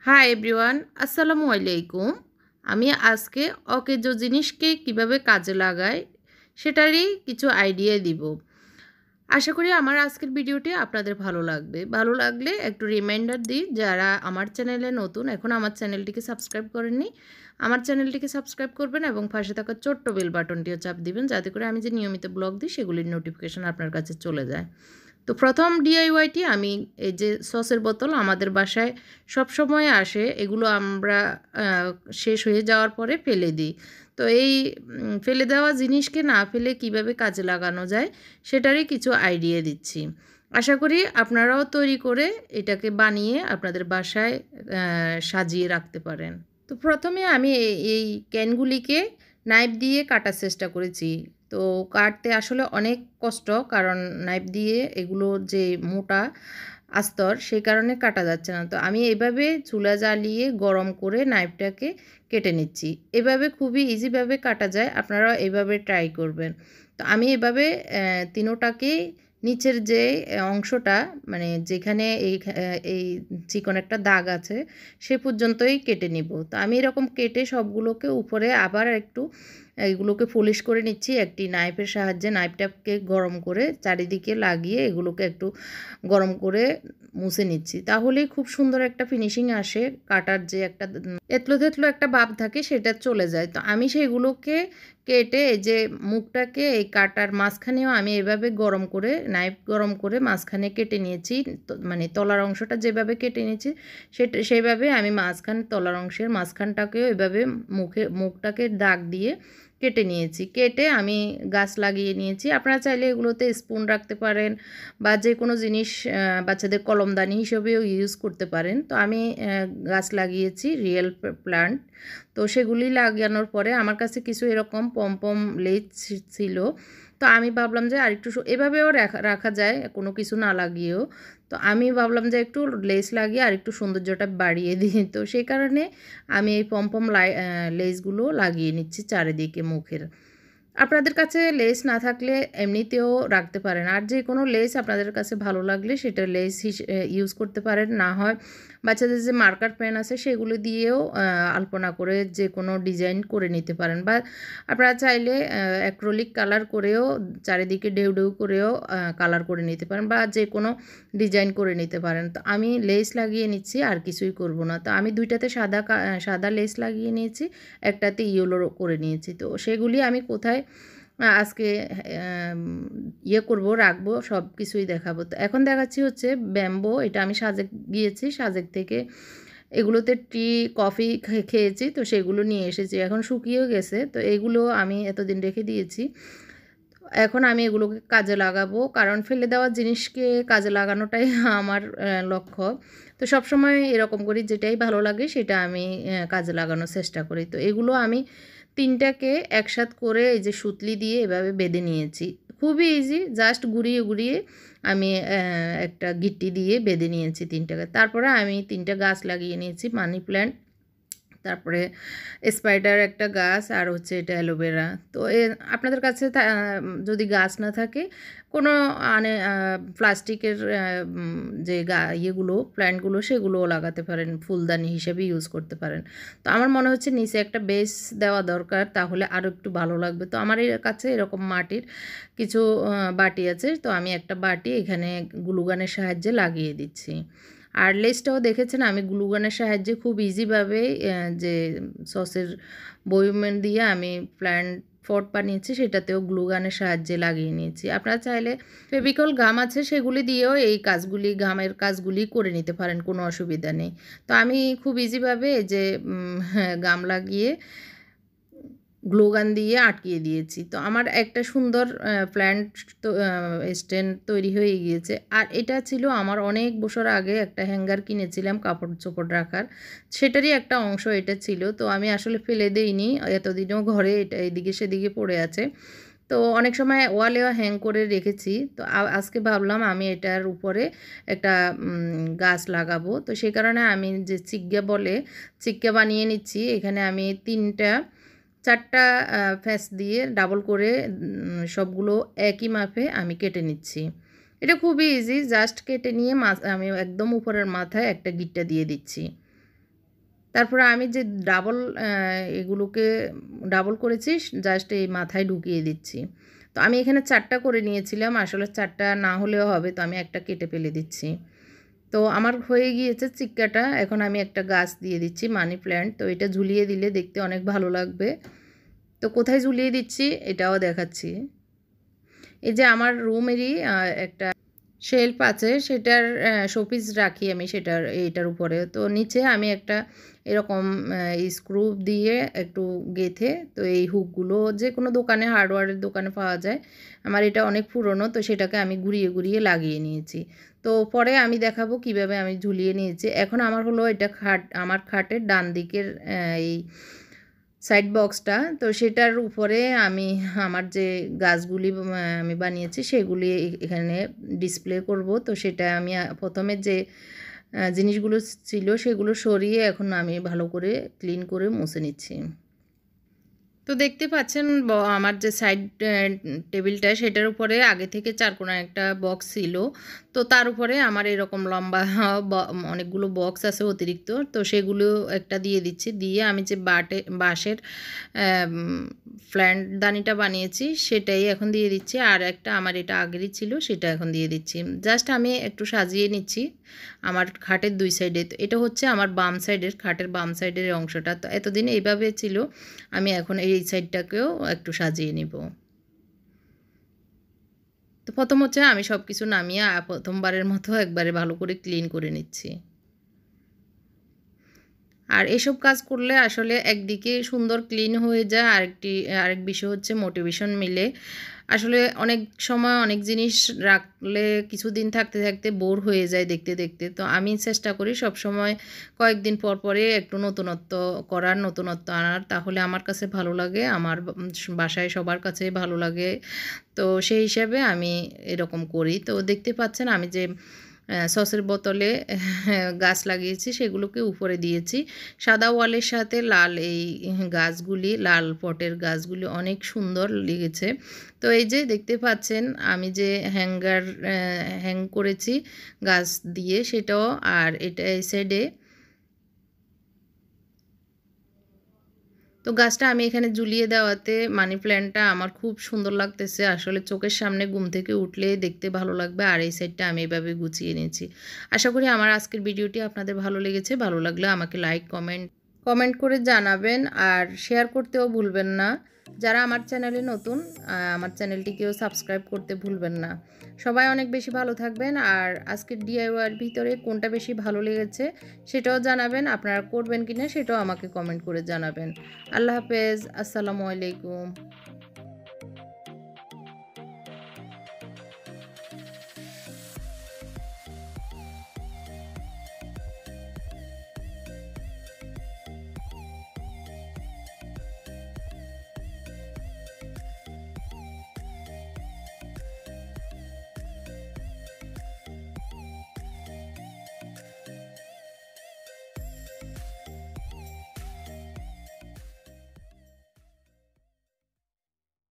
Hi everyone, আসসালামু আলাইকুম। আমি আজকে অকেজো জিনিসকে কিভাবে কাজে লাগাই সেটারই কিছু আইডিয়া দিব। আশা করি আমার আজকের ভিডিওটি আপনাদের ভালো লাগবে। ভালো লাগলে একটু রিমাইন্ডার দিই, যারা আমার চ্যানেলে নতুন এখনও আমার চ্যানেলটিকে সাবস্ক্রাইব করেননি, আমার চ্যানেলটিকে সাবস্ক্রাইব করবেন এবং পাশে থাকা ছোট্ট বেল বাটনটিও চাপ দিবেন, যাতে করে আমি যে নিয়মিত ব্লগ দিই সেগুলির নোটিফিকেশন আপনার কাছে চলে যায়। তো প্রথম ডিআইওয়াইটি আমি এই যে সসের বোতল আমাদের বাসায় সবসময় আসে, এগুলো আমরা শেষ হয়ে যাওয়ার পরে ফেলে দিই। তো এই ফেলে দেওয়া জিনিসকে না ফেলে কিভাবে কাজে লাগানো যায় সেটারই কিছু আইডিয়া দিচ্ছি। আশা করি আপনারাও তৈরি করে এটাকে বানিয়ে আপনাদের বাসায় সাজিয়ে রাখতে পারেন। তো প্রথমে আমি এই ক্যানগুলিকে নাইফ দিয়ে কাটার চেষ্টা করেছি। তো কাটতে আসলে অনেক কষ্ট, কারণ নাইফ দিয়ে এগুলো যে মোটা আস্তর সেই কারণে কাটা যাচ্ছে না। তো আমি এভাবে চুলা জ্বালিয়ে গরম করে নাইফটাকে কেটে নিচ্ছি। এভাবে খুবই ইজিভাবে কাটা যায়, আপনারাও এভাবে ট্রাই করবেন। তো আমি এভাবে তিনোটাকেই নিচের যে অংশটা মানে যেখানে এই চিকন একটা দাগ আছে সে পর্যন্তই কেটে নিব। তো আমি এরকম কেটে সবগুলোকে উপরে আবার একটু এগুলোকে পলিশ করে নিচ্ছি একটি নাইফের সাহায্যে। নাইফটাকে গরম করে চারিদিকে লাগিয়ে এগুলোকে একটু গরম করে মুছে নিচ্ছি, তাহলেই খুব সুন্দর একটা ফিনিশিং আসে। কাটার যে একটা এতলো থেতলো একটা ভাব থাকে সেটা চলে যায়। তো আমি সেগুলোকে কেটে এই যে মুখটাকে এই কাটার মাঝখানেও আমি এভাবে গরম করে নাইফ গরম করে মাঝখানে কেটে নিয়েছি। মানে তলার অংশটা যেভাবে কেটে নিয়েছি সেইভাবে আমি তলার অংশের মাঝখানটাকেও এভাবে মুখটাকে দাগ দিয়ে কেটে নিয়েছি। কেটে আমি গাছ লাগিয়ে নিয়েছি। আপনারা চাইলে এগুলোতে স্পুন রাখতে পারেন বা যে কোনো জিনিস বাচ্চাদের কলমদানি হিসেবেও ইউজ করতে পারেন। তো আমি গাছ লাগিয়েছি রিয়েল প্লান্ট। তো সেগুলি লাগানোর পরে আমার কাছে কিছু এরকম পম লেজ ছিল। তো আমি ভাবলাম যে আরেকটু এভাবেও রাখা যায় কোনো কিছু না লাগিয়েও। তো আমি ভাবলাম যে একটু লেস লাগিয়ে আরেকটু সৌন্দর্যটা বাড়িয়ে দিই। তো সেই কারণে আমি এই পম লেসগুলো লাগিয়ে নিচ্ছি চারিদিকে মুখের। আপনাদের কাছে লেস না থাকলে এমনিতেও রাখতে পারেন, আর যে কোনো লেস আপনাদের কাছে ভালো লাগলে সেটা লেস ইউজ করতে পারেন। না হয় বাচ্চাদের যে মার্কার পেন আছে সেগুলো দিয়েও আলপনা করে যে কোনো ডিজাইন করে নিতে পারেন, বা আপনারা চাইলে অ্যাক্রিলিক কালার করেও চারিদিকে ঢেউ ঢেউ করেও কালার করে নিতে পারেন, বা যে কোনো ডিজাইন করে নিতে পারেন। তো আমি লেস লাগিয়ে নিচ্ছি, আর কিছুই করব না। তো আমি দুইটাতে সাদা লেস লাগিয়ে নিয়েছি, একটাতে ইয়েলো করে নিয়েছি। তো সেগুলি আমি কোথায় আজকে রাখবো সব কিছুই দেখাবো। তো এখন দেখাচ্ছি হচ্ছে ব্যাম্বো। এটা আমি সাজেক গিয়েছি, সাজেক থেকে এগুলোতে টি কফি খেয়েছি, তো সেগুলো নিয়ে এসেছি। এখন শুকিয়েও গেছে। তো এগুলো আমি এতদিন রেখে দিয়েছি। এখন আমি এগুলোকে কাজে লাগাবো, কারণ ফেলে দেওয়া জিনিসকে কাজে লাগানোটাই আমার লক্ষ্য। তো সবসময় এরকম করি, যেটাই ভালো লাগে সেটা আমি কাজে লাগানোর চেষ্টা করি। তো এগুলো আমি তিনটাকে একসাথ করে এই যে সুতলি দিয়ে এভাবে বেঁধে নিয়েছি। খুবই ইজি, জাস্ট ঘুরিয়ে ঘুরিয়ে আমি একটা গিট্টি দিয়ে বেঁধে নিয়েছি তিনটাকে। তারপরে আমি তিনটা গাছ লাগিয়ে নিয়েছি, মানি প্ল্যান্ট, তারপরে স্পাইডার একটা গাছ, আর হচ্ছে এটা অ্যালোভেরা। তো আপনাদের কাছে যদি গাছ না থাকে কোনো প্লাস্টিকের যে ইয়েগুলো প্ল্যান্টগুলো সেগুলোও লাগাতে পারেন, ফুলদানি হিসেবে ইউজ করতে পারেন। তো আমার মনে হচ্ছে নিচে একটা বেস দেওয়া দরকার, তাহলে আরও একটু ভালো লাগবে। তো আমার কাছে এরকম মাটির কিছু বাটি আছে, তো আমি একটা বাটি এখানে গ্লুগানের সাহায্যে লাগিয়ে দিচ্ছি। আর লেসটাও দেখেছেন আমি গ্লুগানের সাহায্যে খুব ইজিভাবে যে সসের বয়ম দিয়ে আমি প্ল্যান্ট ফট বানিয়েছি সেটাতেও গ্লুগানের সাহায্যে লাগিয়ে নিয়েছি। আপনারা চাইলে ফেভিকল গাম আছে সেগুলি দিয়েও এই কাজগুলি, গামের কাজগুলি করে নিতে পারেন, কোনো অসুবিধা নেই। তো আমি খুব ইজিভাবে এই যে গাম লাগিয়ে গ্লুগান দিয়ে আটকিয়ে দিয়েছি। তো আমার একটা সুন্দর প্ল্যান্ট স্ট্যান্ড তৈরি হয়ে গিয়েছে। আর এটা ছিল আমার অনেক বছর আগে একটা হ্যাঙ্গার কিনেছিলাম কাপড় চোপড় রাখার, সেটারই একটা অংশ এটা ছিল। তো আমি আসলে ফেলে দেইনি, এতদিনও ঘরে এটা এদিকে সেদিকে পড়ে আছে। তো অনেক সময় ওয়ালেও হ্যাং করে রেখেছি। তো আজকে ভাবলাম আমি এটার উপরে একটা গাছ লাগাবো। তো সেই কারণে আমি যে চিক্কা বানিয়ে নিচ্ছি। এখানে আমি 4টা ফ্যাস দিয়ে ডাবল করে সবগুলো একই মাপে আমি কেটে নিচ্ছি। এটা খুবই ইজি, জাস্ট কেটে নিয়ে আমি একদম উপরের মাথায় একটা গিঁটটা দিয়ে দিচ্ছি। তারপরে আমি যে এগুলোকে ডাবল করেছি জাস্ট এই মাথায় ঢুকিয়ে দিচ্ছি। তো আমি এখানে 4টা করে নিয়েছিলাম, আসলে 4টা না হলেও হবে, তো আমি একটা কেটে ফেলে দিচ্ছি। তো আমার হয়ে গিয়েছে চিক্কাটা। এখন আমি একটা গাছ দিয়ে দিচ্ছি, মানি প্ল্যান্ট। তো এটা ঝুলিয়ে দিলে দেখতে অনেক ভালো লাগবে। তো কোথায় ঝুলিয়ে দিচ্ছি এটাও দেখাচ্ছি। এই যে আমার রুমেরই একটা শেলফ আছে, সেটার শোপিস রাখি আমি এইটার উপরে। তো নিচে আমি একটা এরকম স্ক্রু দিয়ে একটু গেঁথে, তো এই হুকগুলো যে কোনো দোকানে, হার্ডওয়্যারের দোকানে পাওয়া যায়। আমার এটা অনেক পুরনো, তো সেটাকে আমি ঘুরিয়ে ঘুরিয়ে লাগিয়ে নিয়েছি। তো পরে আমি দেখাবো কিভাবে আমি ঝুলিয়ে নিয়েছি। এখন আমার হলো এটা আমার খাটের ডান দিকের এই সাইড বক্সটা। তো সেটার উপরে আমি আমার যে গাছগুলি আমি বানিয়েছি সেগুলি এখানে ডিসপ্লে করব। তো সেটা আমি প্রথমে যে জিনিসগুলো ছিল সেগুলো সরিয়ে এখন আমি ভালো করে ক্লিন করে মুছে নিচ্ছি। তো দেখতে পাচ্ছেন আমার যে সাইড টেবিলটা, সেটার উপরে আগে থেকে চারকোনা একটা বক্স ছিল। তো তার উপরে আমার এরকম লম্বা অনেকগুলো বক্স আছে অতিরিক্ত, তো সেগুলো একটা দিয়ে দিচ্ছি। দিয়ে আমি যে বাঁশের দানিটা বানিয়েছি সেটাই এখন দিয়ে দিচ্ছি। আর একটা আমার এটা আগেরই ছিল, সেটা এখন দিয়ে দিচ্ছি। জাস্ট আমি একটু সাজিয়ে নিচ্ছি আমার খাটের 2 সাইডে। তো এটা হচ্ছে আমার বাম সাইডের, খাটের বাম সাইডের অংশটা। তো এতদিন এইভাবে ছিল, আমি এখন এই সাইডটাকেও একটু সাজিয়ে নিব। তো প্রথম হচ্ছে আমি সব কিছু নামিয়ে প্রথমবারের মতো একবারে ভালো করে ক্লিন করে নিচ্ছি। আর এসব কাজ করলে আসলে একদিকে সুন্দর ক্লিন হয়ে যায়, আরেক বিষয় হচ্ছে মোটিভেশন মিলে। আসলে অনেক সময় অনেক জিনিস রাখলে কিছুদিন থাকতে থাকতে বোর হয়ে যায় দেখতে দেখতে। তো আমি চেষ্টা করি সবসময় কয়েকদিন পর পরে একটু নতুনত্ব আনার, তাহলে আমার কাছে ভালো লাগে, আমার বাসায় সবার কাছে ভালো লাগে। তো সেই হিসাবে আমি এরকম করি। তো দেখতে পাচ্ছেন আমি যে সসের বোতলে গাছ লাগিয়েছি সেগুলোকে উপরে দিয়েছি। সাদা ওয়ালের সাথে লাল এই লাল পটের গাছগুলি অনেক সুন্দর লেগেছে। তো এই যে দেখতে পাচ্ছেন আমি যে হ্যাং করেছি গাছ দিয়ে সেটাও, আর এটা এই সাইডে। তো গাছটা আমি এখানে ঝুলিয়ে দেওয়াতে মানি প্ল্যান্টটা আমার খুব সুন্দর লাগতেছে। আসলে চোখের সামনে ঘুম থেকে উঠলে দেখতে ভালো লাগবে। আর এই সাইডটা আমি এভাবে গুছিয়ে নিয়েছি। আশা করি আমার আজকের ভিডিওটি আপনাদের ভালো লেগেছে। ভালো লাগলে আমাকে লাইক, কমেন্ট করে জানাবেন, আর শেয়ার করতেও ভুলবেন না। যারা আমার চ্যানেলে নতুন, আমার চ্যানেলটিকেও সাবস্ক্রাইব করতে ভুলবেন না। সবাই অনেক বেশি ভালো থাকবেন। আর আজকের ডিআইওয়াইয়ের ভিতরে কোনটা বেশি ভালো লেগেছে সেটাও জানাবেন। আপনারা করবেন কিনা সেটাও আমাকে কমেন্ট করে জানাবেন। আল্লাহ হাফেজ, আসসালামু আলাইকুম।